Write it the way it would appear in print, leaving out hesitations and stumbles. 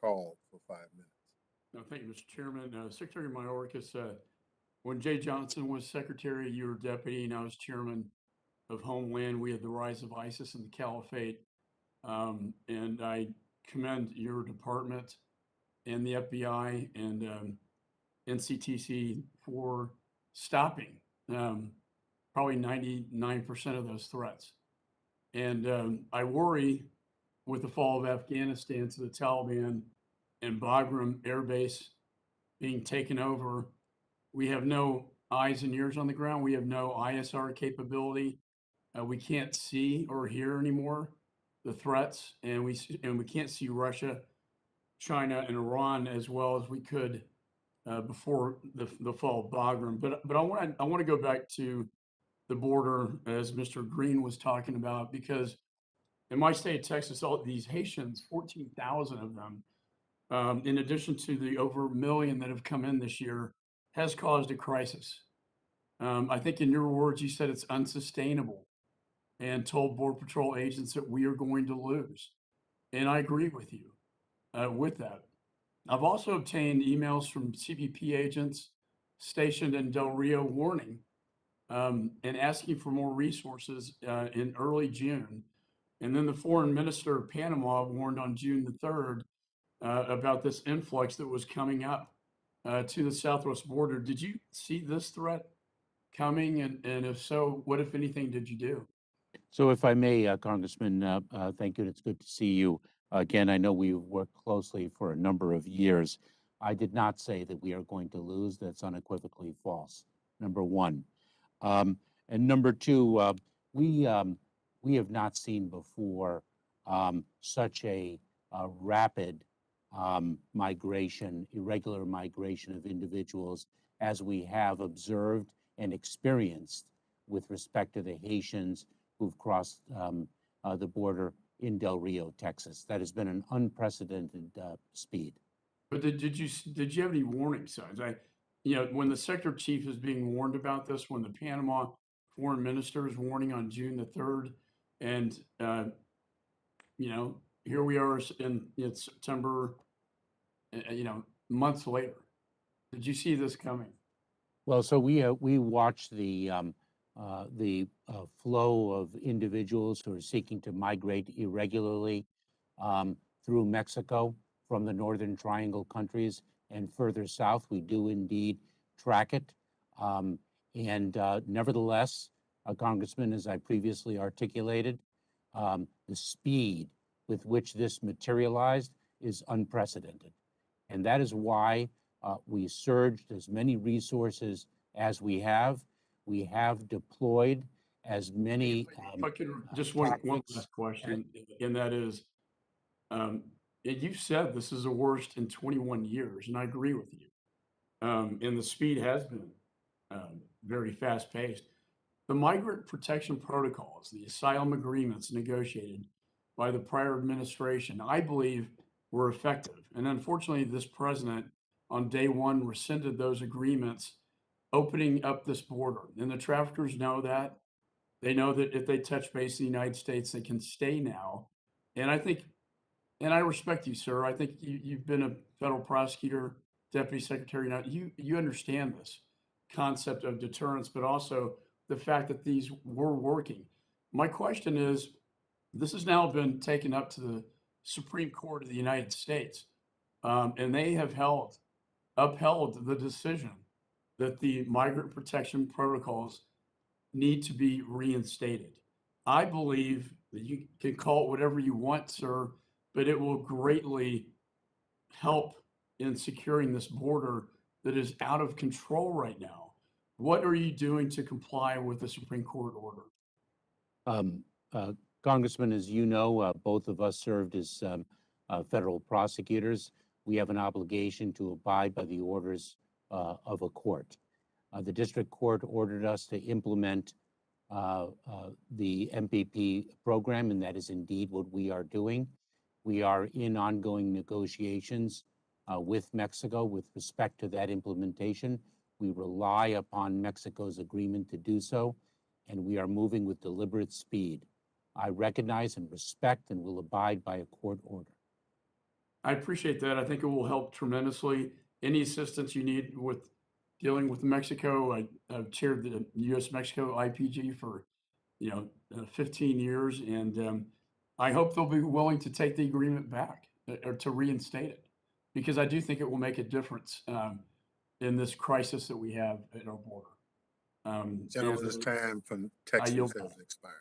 McCaul for 5 minutes. No, thank you, Mr. Chairman. Secretary Mayorkas, when Jay Johnson was secretary, you were deputy, and I was chairman of Homeland. We had the rise of ISIS and the caliphate. And I commend your department and the FBI and NCTC for stopping probably 99% of those threats. And I worry with the fall of Afghanistan to the Taliban and Bagram Air Base being taken over, we have no eyes and ears on the ground. We have no ISR capability. We can't see or hear anymore the threats, and we can't see Russia, China, and Iran as well as we could before the fall of Bagram. But I want to go back to the border as Mr. Green was talking about, because in my state of Texas, all these Haitians, 14,000 of them, in addition to the over 1 million that have come in this year, has caused a crisis. I think in your words, you said it's unsustainable and told Border Patrol agents that we are going to lose. And I agree with you with that. I've also obtained emails from CBP agents stationed in Del Rio warning and asking for more resources in early June. And then the foreign minister of Panama warned on June the 3rd about this influx that was coming up to the southwest border. Did you see this threat coming? And if so, what, if anything, did you do? So if I may, Congressman, thank you. It's good to see you. Again, I know we've worked closely for a number of years. I did not say that we are going to lose. That's unequivocally false, number one. And number two, we have not seen before such a rapid migration, irregular migration of individuals as we have observed and experienced with respect to the Haitians who've crossed the border in Del Rio, Texas. That has been an unprecedented speed. But did you have any warning signs? When the sector chief is being warned about this, when the Panama foreign minister is warning on June the 3rd, and here we are in September, months later. Did you see this coming? Well, so we watched the flow of individuals who are seeking to migrate irregularly through Mexico from the Northern Triangle countries and further south. We do indeed track it. Nevertheless, Congressman, as I previously articulated, the speed with which this materialized is unprecedented. And that is why we surged as many resources as we have. We have deployed as many. If I could just one last question, and that is, you said this is the worst in 21 years, and I agree with you. And the speed has been very fast paced. The migrant protection protocols, the asylum agreements negotiated by the prior administration, I believe were effective. And unfortunately, this president on day one rescinded those agreements, opening up this border. And the traffickers know that. They know that if they touch base in the United States, they can stay now. And I think, and I respect you, sir. I think you've been a federal prosecutor, deputy secretary. Now you understand this concept of deterrence, but also the fact that these were working. My question is, this has now been taken up to the Supreme Court of the United States, and they have upheld the decision that the migrant protection protocols need to be reinstated. I believe that you can call it whatever you want, sir, but it will greatly help in securing this border that is out of control right now. What are you doing to comply with the Supreme Court order? Congressman, as you know, both of us served as federal prosecutors. We have an obligation to abide by the orders of a court. The district court ordered us to implement the MPP program, and that is indeed what we are doing. We are in ongoing negotiations with Mexico with respect to that implementation. We rely upon Mexico's agreement to do so, and we are moving with deliberate speed. I recognize and respect and will abide by a court order. I appreciate that. I think it will help tremendously. Any assistance you need with dealing with Mexico, I've chaired the U.S.-Mexico IPG for 15 years, and I hope they'll be willing to take the agreement back or to reinstate it, because I do think it will make a difference in this crisis that we have at our border. Gentleman's time from I yield Texas has back. expired.